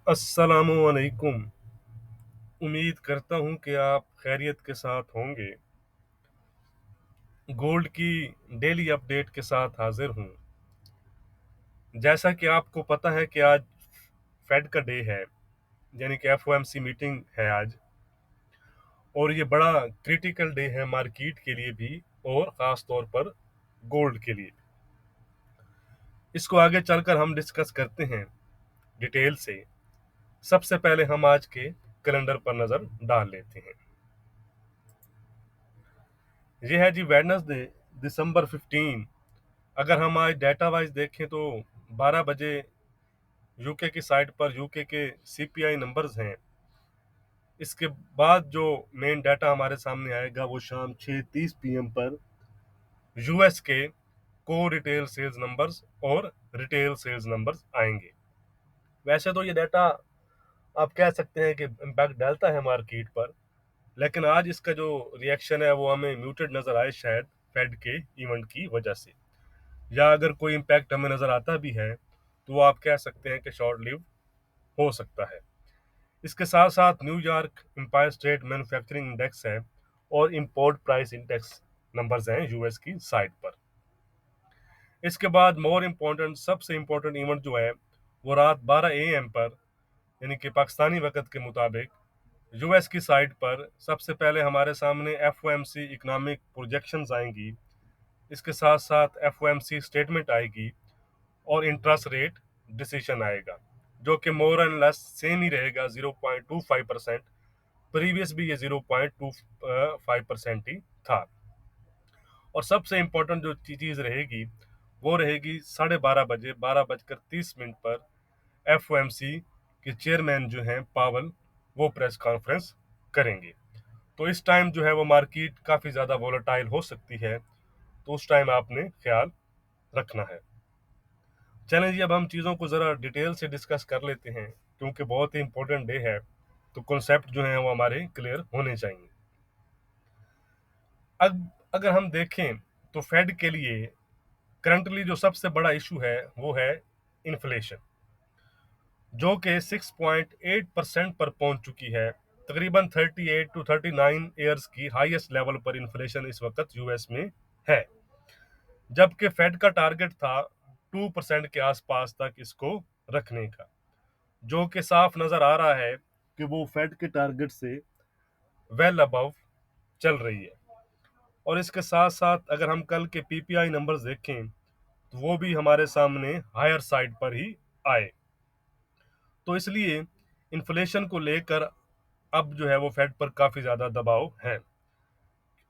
अस्सलामुअलैकुम। उम्मीद करता हूँ कि आप खैरियत के साथ होंगे। गोल्ड की डेली अपडेट के साथ हाजिर हूँ। जैसा कि आपको पता है कि आज फेड का डे है, यानी कि एफओएमसी मीटिंग है आज, और ये बड़ा क्रिटिकल डे है मार्केट के लिए भी और ख़ास तौर पर गोल्ड के लिए। इसको आगे चलकर हम डिस्कस करते हैं डिटेल से। सबसे पहले हम आज के कैलेंडर पर नज़र डाल लेते हैं। ये है जी वेडनेसडे, दिसंबर 15। अगर हम आज डाटा वाइज देखें तो 12 बजे यूके की साइड पर यूके के सीपीआई नंबर्स हैं। इसके बाद जो मेन डाटा हमारे सामने आएगा वो शाम 6:30 पीएम पर यूएस के को रिटेल सेल्स नंबर्स और रिटेल सेल्स नंबर्स आएंगे। वैसे तो ये डाटा आप कह सकते हैं कि इम्पैक्ट डालता है मार्केट पर, लेकिन आज इसका जो रिएक्शन है वो हमें म्यूटेड नजर आए, शायद फेड के इवेंट की वजह से, या अगर कोई इम्पैक्ट हमें नजर आता भी है तो वो आप कह सकते हैं कि शॉर्ट लिव हो सकता है। इसके साथ साथ New York Empire State manufacturing index है और इंपोर्ट प्राइस इंडेक्स नंबर्स हैं यूएस की साइड पर। इसके बाद मोर इम्पोर्टेंट, सबसे इम्पोर्टेंट इवेंट जो है वो रात 12 एएम पर, यानी कि पाकिस्तानी वक्त के मुताबिक यूएस की साइड पर सबसे पहले हमारे सामने एफओएमसी इकोनॉमिक प्रोजेक्शंस आएंगी। इसके साथ साथ एफओएमसी स्टेटमेंट आएगी और इंटरेस्ट रेट डिसीजन आएगा, जो कि मोर एंड लेस सेम ही रहेगा, 0.25%। प्रीवियस भी ये 0.25% ही था। और सबसे इम्पोर्टेंट जो चीज़ रहेगी वो रहेगी 12:30 बजे, 12:30 पर एफओएमसी के चेयरमैन जो हैं पावल, वो प्रेस कॉन्फ्रेंस करेंगे। तो इस टाइम जो है वो मार्केट काफ़ी ज़्यादा वोलेटाइल हो सकती है, तो उस टाइम आपने ख्याल रखना है। चलें जी, अब हम चीज़ों को ज़रा डिटेल से डिस्कस कर लेते हैं, क्योंकि बहुत ही इंपॉर्टेंट डे है, तो कॉन्सेप्ट जो है वो हमारे क्लियर होने चाहिए। अब अगर हम देखें तो फेड के लिए करंटली जो सबसे बड़ा इशू है वो है इन्फ्लेशन, जो कि 6.8% पर पहुंच चुकी है। तकरीबन 38 टू 39 ईयर्स की हाईएस्ट लेवल पर इन्फ्लेशन इस वक्त यूएस में है, जबकि फेड का टारगेट था 2% के आसपास तक इसको रखने का, जो कि साफ नजर आ रहा है कि वो फेड के टारगेट से वेल अबव चल रही है। और इसके साथ साथ अगर हम कल के पीपीआई नंबर्स देखें तो वो भी हमारे सामने हायर साइड पर ही आए। तो इसलिए इन्फ्लेशन को लेकर अब जो है वो फेड पर काफ़ी ज़्यादा दबाव है।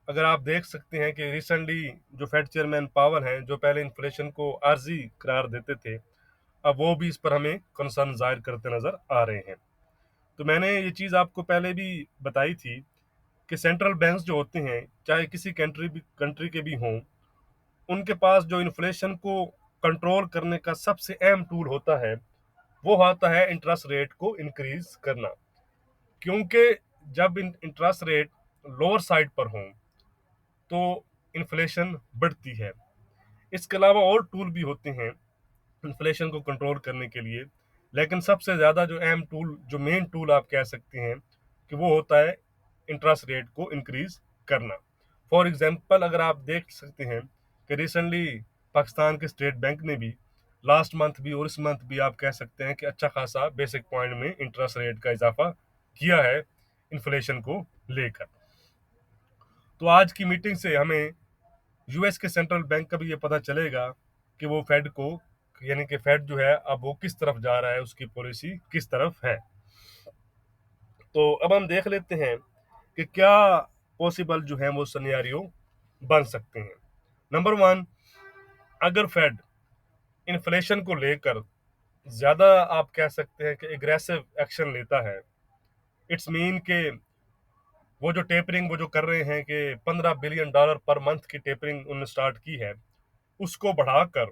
अगर आप देख सकते हैं कि रिसेंटली जो फेड चेयरमैन पावर हैं, जो पहले इन्फ्लेशन को आर्जी करार देते थे, अब वो भी इस पर हमें कंसर्न जाहिर करते नजर आ रहे हैं। तो मैंने ये चीज़ आपको पहले भी बताई थी कि सेंट्रल बैंक्स जो होते हैं, चाहे किसी कंट्री के भी हों, उनके पास जो इन्फ्लेशन को कंट्रोल करने का सबसे अहम टूल होता है वो होता है इंटरेस्ट रेट को इंक्रीज करना। क्योंकि जब इंटरेस्ट रेट लोअर साइड पर हों तो इन्फ्लेशन बढ़ती है। इसके अलावा और टूल भी होते हैं इन्फ्लेशन को कंट्रोल करने के लिए, लेकिन सबसे ज़्यादा जो अहम टूल, जो मेन टूल आप कह सकते हैं कि वो होता है इंटरेस्ट रेट को इंक्रीज करना। फॉर एग्जांपल अगर आप देख सकते हैं कि रिसेंटली पाकिस्तान के स्टेट बैंक ने भी लास्ट मंथ भी और इस मंथ भी आप कह सकते हैं कि अच्छा खासा बेसिक पॉइंट में इंटरेस्ट रेट का इजाफा किया है इन्फ्लेशन को लेकर। तो आज की मीटिंग से हमें यूएस के सेंट्रल बैंक का भी ये पता चलेगा कि वो फेड को, यानी कि फेड जो है अब वो किस तरफ जा रहा है, उसकी पॉलिसी किस तरफ है। तो अब हम देख लेते हैं कि क्या पॉसिबल जो है वो सिनेरियो बन सकते हैं। नंबर वन, अगर फेड इन्फ्लेशन को लेकर ज़्यादा आप कह सकते हैं कि एग्रेसिव एक्शन लेता है, इट्स मीन के वो जो टेपरिंग वो जो कर रहे हैं कि $15 बिलियन पर मंथ की टेपरिंग उन्होंने स्टार्ट की है, उसको बढ़ाकर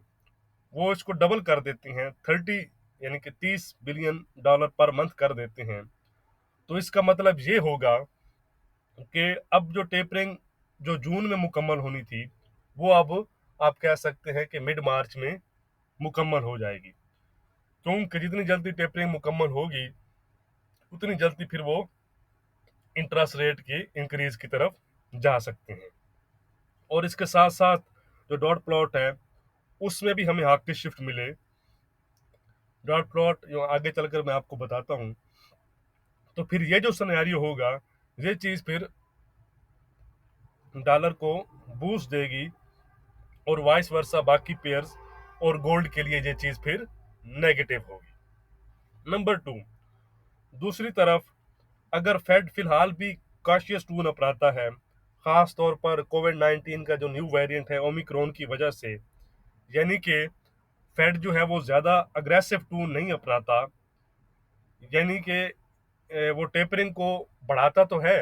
वो इसको डबल कर देती हैं, 30, यानी कि $30 बिलियन पर मंथ कर देते हैं। तो इसका मतलब ये होगा कि अब जो टेपरिंग जो जून में मुकम्मल होनी थी वो अब आप कह सकते हैं कि मिड मार्च में मुकम्मल हो जाएगी। क्योंकि जितनी जल्दी टेपरिंग मुकम्मल होगी उतनी जल्दी फिर वो इंटरेस्ट रेट की इंक्रीज की तरफ जा सकते हैं। और इसके साथ साथ जो डॉट प्लॉट है उसमें भी हमें हाफ की शिफ्ट मिले। डॉट प्लॉट जो आगे चलकर मैं आपको बताता हूँ, तो फिर ये जो सिनेरियो होगा, ये चीज फिर डॉलर को बूस्ट देगी और वाइस वर्सा बाकी पेयर्स और गोल्ड के लिए ये चीज फिर नेगेटिव होगी। नंबर टू, दूसरी तरफ अगर फेड फिलहाल भी कॉशियस टून अपनाता है, खास तौर पर कोविड-19 का जो न्यू वेरिएंट है ओमिक्रॉन की वजह से, यानी कि फेड जो है वो ज़्यादा अग्रेसिव टून नहीं अपनाता, यानी कि वो टेपरिंग को बढ़ाता तो है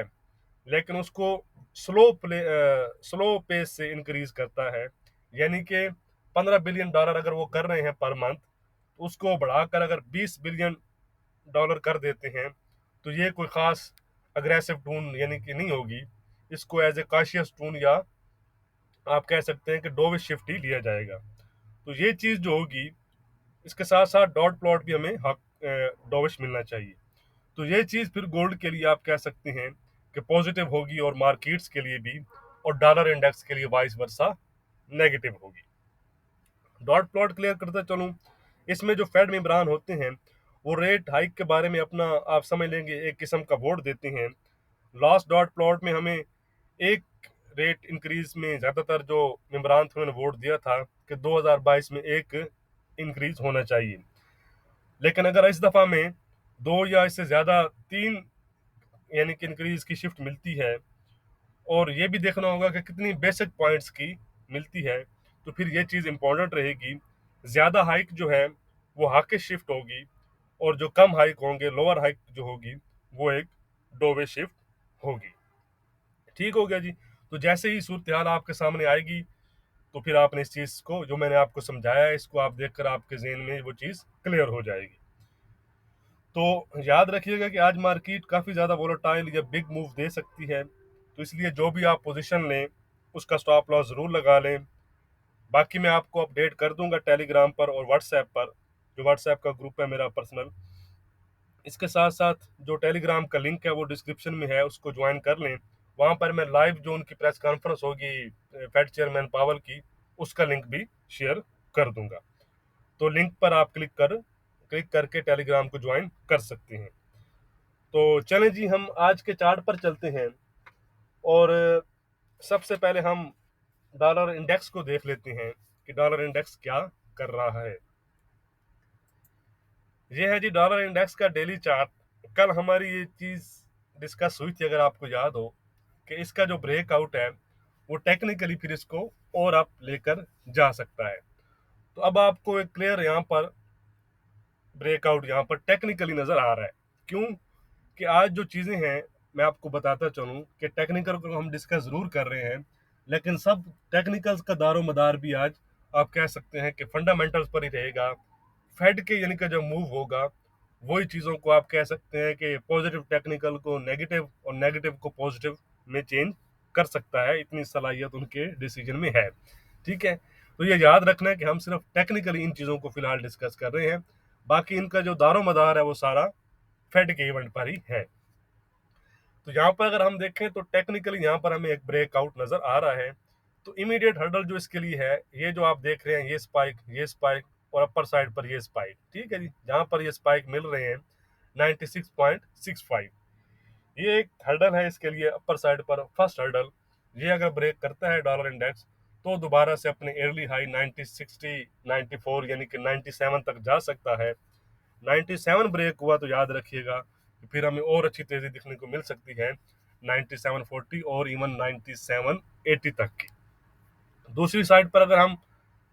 लेकिन उसको स्लो पेस से इंक्रीज करता है, यानी कि 15 बिलियन डॉलर अगर वो कर रहे हैं पर मंथ, तो उसको बढ़ाकर अगर 20 बिलियन डॉलर कर देते हैं, तो ये कोई खास अग्रेसिव टून यानी कि नहीं होगी। इसको एज ए कॉशियस टून या आप कह सकते हैं कि डोविश शिफ्ट ही लिया जाएगा। तो ये चीज़ जो होगी, इसके साथ साथ डॉट प्लॉट भी हमें डोविश मिलना चाहिए। तो ये चीज़ फिर गोल्ड के लिए आप कह सकते हैं कि पॉजिटिव होगी और मार्केट्स के लिए भी, और डॉलर इंडेक्स के लिए वाइस वर्सा नेगेटिव होगी। डॉट प्लॉट क्लियर करते चलूं, इसमें जो फेड में इमरान होते हैं वो रेट हाइक के बारे में अपना आप समझ लेंगे एक किस्म का वोट देते हैं। लास्ट डॉट प्लॉट में हमें एक रेट इंक्रीज में ज़्यादातर जो इमरान थे उन्होंने वोट दिया था कि 2022 में एक इंक्रीज होना चाहिए, लेकिन अगर इस दफ़ा में दो या इससे ज़्यादा तीन यानी कि इंक्रीज की शिफ्ट मिलती है, और ये भी देखना होगा कि कितनी बेसिक पॉइंट्स की मिलती है, तो फिर ये चीज़ इंपॉर्टेंट रहेगी। ज़्यादा हाइक जो है वो हाकिश शिफ्ट होगी, और जो कम हाइक होंगे लोअर हाइक जो होगी वो एक डोवे शिफ्ट होगी। ठीक हो गया जी। तो जैसे ही सूरत हाल आपके सामने आएगी, तो फिर आपने इस चीज़ को जो मैंने आपको समझाया है इसको आप देखकर आपके जहन में वो चीज़ क्लियर हो जाएगी। तो याद रखिएगा कि आज मार्केट काफ़ी ज़्यादा वोलेटाइल या बिग मूव दे सकती है, तो इसलिए जो भी आप पोजीशन लें उसका स्टॉप लॉस ज़रूर लगा लें। बाकी मैं आपको अपडेट कर दूंगा टेलीग्राम पर और व्हाट्सएप पर, जो व्हाट्सएप का ग्रुप है मेरा पर्सनल। इसके साथ साथ जो टेलीग्राम का लिंक है वो डिस्क्रिप्शन में है, उसको ज्वाइन कर लें। वहाँ पर मैं लाइव जो उनकी प्रेस कॉन्फ्रेंस होगी फेड चेयरमैन पावल की, उसका लिंक भी शेयर कर दूंगा। तो लिंक पर आप क्लिक करके टेलीग्राम को ज्वाइन कर सकते हैं। तो चलें जी, हम आज के चार्ट पर चलते हैं, और सबसे पहले हम डॉलर इंडेक्स को देख लेते हैं कि डॉलर इंडेक्स क्या कर रहा है। ये है जी डॉलर इंडेक्स का डेली चार्ट। कल हमारी ये चीज़ डिस्कस हुई थी, अगर आपको याद हो, कि इसका जो ब्रेकआउट है वो टेक्निकली फिर इसको और अप लेकर जा सकता है। तो अब आपको एक क्लियर यहाँ पर ब्रेकआउट यहाँ पर टेक्निकली नज़र आ रहा है। क्यों? कि आज जो चीज़ें हैं, मैं आपको बताता चलूँ कि टेक्निकल को हम डिस्कस ज़रूर कर रहे हैं, लेकिन सब टेक्निकल्स का दारो मदार भी आज आप कह सकते हैं कि फंडामेंटल्स पर ही रहेगा। फेड के यानी कि जो मूव होगा वही चीज़ों को आप कह सकते हैं कि पॉजिटिव टेक्निकल को नेगेटिव और नेगेटिव को पॉजिटिव में चेंज कर सकता है, इतनी सलाहियत उनके डिसीजन में है। ठीक है, तो ये याद रखना है कि हम सिर्फ टेक्निकली इन चीज़ों को फिलहाल डिस्कस कर रहे हैं, बाकी इनका जो दारो मदार है वो सारा फेड के इवेंट पर ही है। तो यहाँ पर अगर हम देखें तो टेक्निकली यहाँ पर हमें एक ब्रेकआउट नजर आ रहा है। तो इमीडिएट हर्डल जो इसके लिए है, ये जो आप देख रहे हैं, ये स्पाइक और अपर साइड पर ये स्पाइक, ठीक है जी, जहाँ पर ये स्पाइक मिल रहे हैं 96.65, ये एक हर्डल है इसके लिए अपर साइड पर। फर्स्ट हर्डल ये अगर ब्रेक करता है डॉलर इंडेक्स, तो दोबारा से अपने एयरली हाई 90 60 94 यानी कि 97 तक जा सकता है। 97 ब्रेक हुआ तो याद रखिएगा कि फिर हमें और अच्छी तेजी दिखने को मिल सकती है 9740 और इवन 9780 तक की। दूसरी साइड पर अगर हम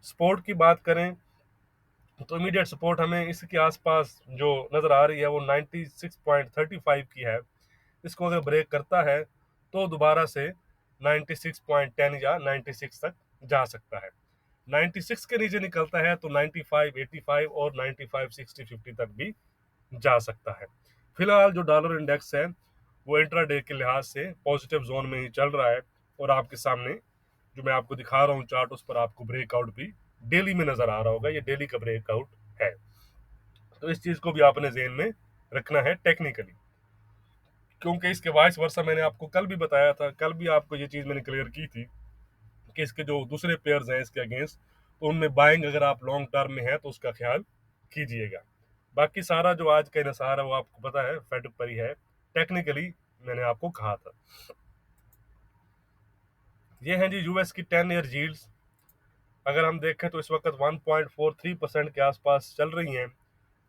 सपोर्ट की बात करें, तो इमीडिएट सपोर्ट हमें इसके आसपास जो नज़र आ रही है वो 96.35 की है। इसको अगर ब्रेक करता है तो दोबारा से 96.10 या 96 तक जा सकता है। 96 के नीचे निकलता है तो 9585 और 95 60 50 तक भी जा सकता है। फिलहाल जो डॉलर इंडेक्स है वो इंट्राडे के लिहाज से पॉजिटिव जोन में ही चल रहा है, और आपके सामने जो मैं आपको दिखा रहा हूँ चार्ट, उस पर आपको ब्रेकआउट भी डेली में नजर आ रहा होगा। ये डेली का ब्रेकआउट है। तो इस चीज को भी आपने ज़हन में रखना है टेक्निकली, क्योंकि इसके वाइस वर्सा मैंने आपको कल भी बताया था, कल भी आपको ये चीज मैंने क्लियर की थी कि इसके जो दूसरे प्लेयर्स हैं इसके अगेंस्ट, तो उनमें बाइंग अगर आप लॉन्ग टर्म में है तो उसका ख्याल कीजिएगा। बाकी सारा जो आज का इनसार है वो आपको पता है फेड पर ही है, टेक्निकली मैंने आपको कहा था। ये हैं जी यूएस की 10 ईयर यील्ड्स। अगर हम देखें तो इस वक्त 1.43% के आसपास चल रही हैं।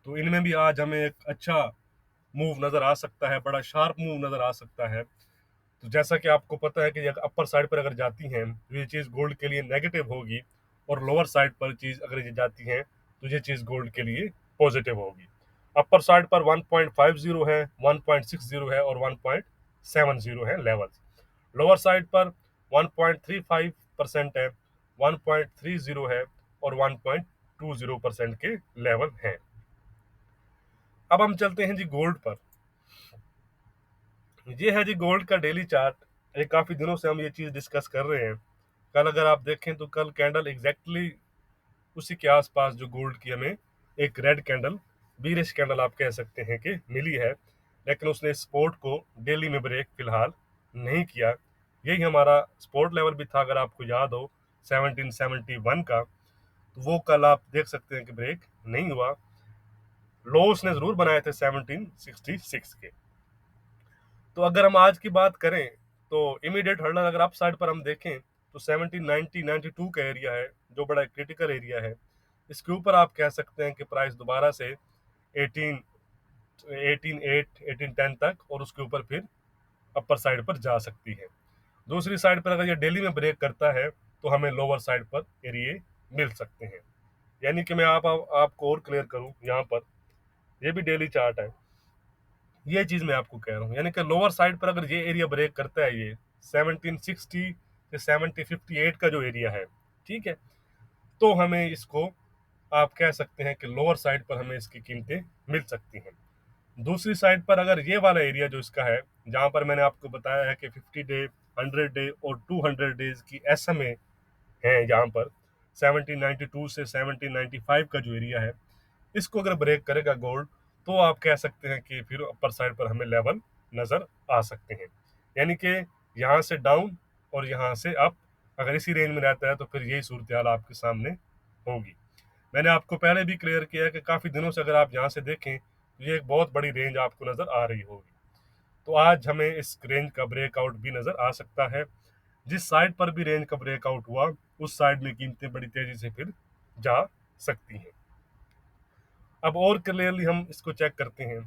तो इनमें भी आज हमें एक अच्छा मूव नज़र आ सकता है, बड़ा शार्प मूव नज़र आ सकता है। तो जैसा कि आपको पता है कि अपर साइड पर अगर जाती हैं तो ये चीज़ गोल्ड के लिए नेगेटिव होगी, और लोअर साइड पर चीज़ अगर ये जाती हैं तो ये चीज़ गोल्ड के लिए पॉजिटिव होगी। अपर साइड पर 1.50 है, 1.60 है और 1.70 है लेवल्स। लोअर साइड पर 1.35% है, 1.30 है और 1.20% के लेवल हैं। अब हम चलते हैं जी गोल्ड पर। ये है जी गोल्ड का डेली चार्ट। ये काफ़ी दिनों से हम ये चीज़ डिस्कस कर रहे हैं। कल अगर आप देखें तो कल कैंडल एग्जैक्टली उसी के आसपास जो गोल्ड की हमें एक रेड कैंडल, बीरिश कैंडल आप कह सकते हैं कि मिली है, लेकिन उसने सपोर्ट को डेली में ब्रेक फिलहाल नहीं किया। यही हमारा सपोर्ट लेवल भी था, अगर आपको याद हो 1771 का, तो वो कल आप देख सकते हैं कि ब्रेक नहीं हुआ। लो उसने ज़रूर बनाए थे 1766 के। तो अगर हम आज की बात करें तो इमीडिएट हर्डल अगर अप साइड पर हम देखें तो 1790-92 का एरिया है, जो बड़ा क्रिटिकल एरिया है। इसके ऊपर आप कह सकते हैं कि प्राइस दोबारा से 18 18.8 18.10 तक और उसके ऊपर फिर अपर साइड पर जा सकती है। दूसरी साइड पर अगर ये डेली में ब्रेक करता है तो हमें लोअर साइड पर एरिया मिल सकते हैं। यानी कि मैं आपको और क्लियर करूं, यहाँ पर ये भी डेली चार्ट है, ये चीज मैं आपको कह रहा हूँ। यानी कि लोअर साइड पर अगर ये एरिया ब्रेक करता है, ये 1760 से 1758 का जो एरिया है, ठीक है, तो हमें इसको आप कह सकते हैं कि लोअर साइड पर हमें इसकी कीमतें मिल सकती हैं। दूसरी साइड पर अगर ये वाला एरिया जो इसका है, जहां पर मैंने आपको बताया है कि 50 डे, 100 डे और 200 डेज की SMA है, यहाँ पर 1792 से 1795 का जो एरिया है, इसको अगर ब्रेक करेगा गोल्ड, तो आप कह सकते हैं कि फिर अपर साइड पर हमें लेवल नज़र आ सकते हैं। यानी कि यहाँ से डाउन और यहाँ से अप अगर इसी रेंज में रहता है तो फिर यही सूरत हाल आपके सामने होगी। मैंने आपको पहले भी क्लियर किया है कि काफ़ी दिनों से अगर आप यहाँ से देखें तो ये एक बहुत बड़ी रेंज आपको नज़र आ रही होगी। तो आज हमें इस रेंज का ब्रेकआउट भी नज़र आ सकता है। जिस साइड पर भी रेंज का ब्रेकआउट हुआ, उस साइड में कीमतें बड़ी तेज़ी से फिर जा सकती हैं। अब और क्लियरली हम इसको चेक करते हैं।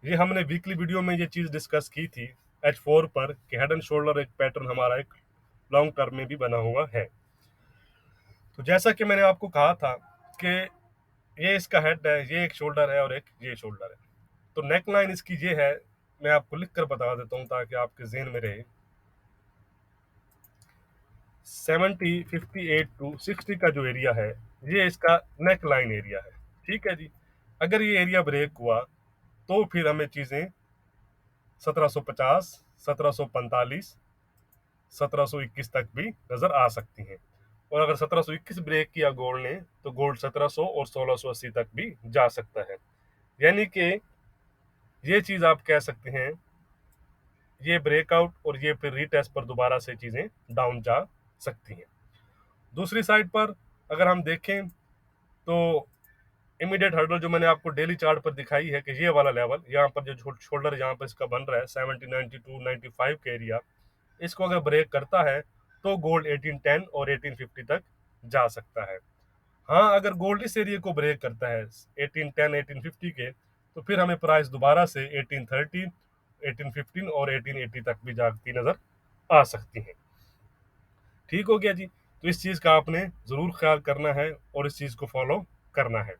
ये हमने वीकली वीडियो में ये चीज़ डिस्कस की थी H4 पर कि हेड एंड शोल्डर एक पैटर्न हमारा एक लॉन्ग टर्म में भी बना हुआ है। तो जैसा कि मैंने आपको कहा था कि ये इसका हेड है, ये एक शोल्डर है और एक ये शोल्डर है। तो नेक लाइन इसकी ये है, मैं आपको लिख कर बता देता हूँ ताकि आपके जहन में रहे। 70, 58 टू 60 का जो एरिया है, ये इसका नेक लाइन एरिया है, ठीक है जी। अगर ये एरिया ब्रेक हुआ तो फिर हमें चीज़ें 1750, 1745, 1721 तक भी नज़र आ सकती हैं। और अगर 1721 ब्रेक किया गोल्ड ने तो गोल्ड 1700 और 1680 तक भी जा सकता है। यानी कि ये चीज़ आप कह सकते हैं, ये ब्रेकआउट और ये फिर रीटेस्ट पर दोबारा से चीज़ें डाउन जा सकती हैं। दूसरी साइड पर अगर हम देखें तो इमीडिएट हर्डल जो मैंने आपको डेली चार्ट पर दिखाई है कि ये वाला लेवल यहाँ पर जो शोल्डर यहाँ पर इसका बन रहा है 1792-95 के एरिया, इसको अगर ब्रेक करता है तो गोल्ड 1810 और 1850 तक जा सकता है। हाँ, अगर गोल्ड इस एरिया को ब्रेक करता है 1810 1850 के, तो फिर हमें प्राइस दोबारा से 1813 1815 और 1880 तक भी जाती नजर आ सकती है। ठीक हो गया जी। तो इस चीज़ का आपने ज़रूर ख्याल करना है और इस चीज़ को फॉलो करना है।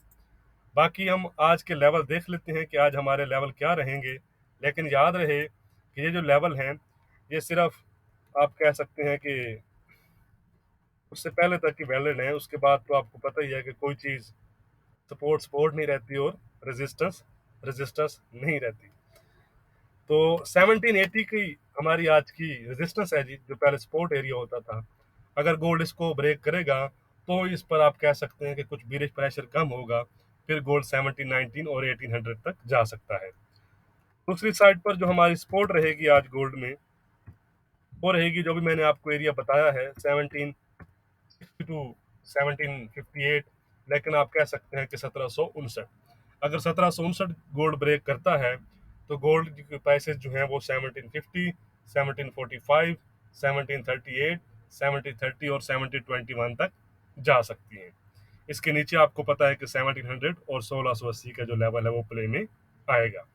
बाकी हम आज के लेवल देख लेते हैं कि आज हमारे लेवल क्या रहेंगे। लेकिन याद रहे कि ये जो लेवल हैं, ये सिर्फ आप कह सकते हैं कि उससे पहले तक की वैलिड है। उसके बाद तो आपको पता ही है कि कोई चीज़ सपोर्ट सपोर्ट नहीं रहती और रेजिस्टेंस रेजिस्टेंस नहीं रहती। तो 1780 की हमारी आज की रेजिस्टेंस है जी, जो पहले सपोर्ट एरिया होता था। अगर गोल्ड इसको ब्रेक करेगा तो इस पर आप कह सकते हैं कि कुछ बीरिश प्रेशर कम होगा। फिर गोल्ड 1719 और 1800 तक जा सकता है। दूसरी साइड पर जो हमारी सपोर्ट रहेगी आज गोल्ड में, वो रहेगी जो भी मैंने आपको एरिया बताया है, 1760 टू 1758, लेकिन आप कह सकते हैं कि 1759। अगर 1759 गोल्ड ब्रेक करता है तो गोल्ड के प्राइसेस जो हैं वो 1750, 1745, 1738, 1730 और 1721 तक जा सकती हैं। इसके नीचे आपको पता है कि 1700 और 1680 का जो लेवल है वो प्ले में आएगा।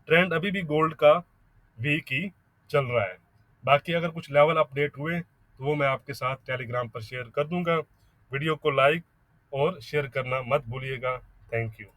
ट्रेंड अभी भी गोल्ड का वीक ही चल रहा है। बाकी अगर कुछ लेवल अपडेट हुए तो वो मैं आपके साथ टेलीग्राम पर शेयर कर दूंगा। वीडियो को लाइक और शेयर करना मत भूलिएगा। Thank you.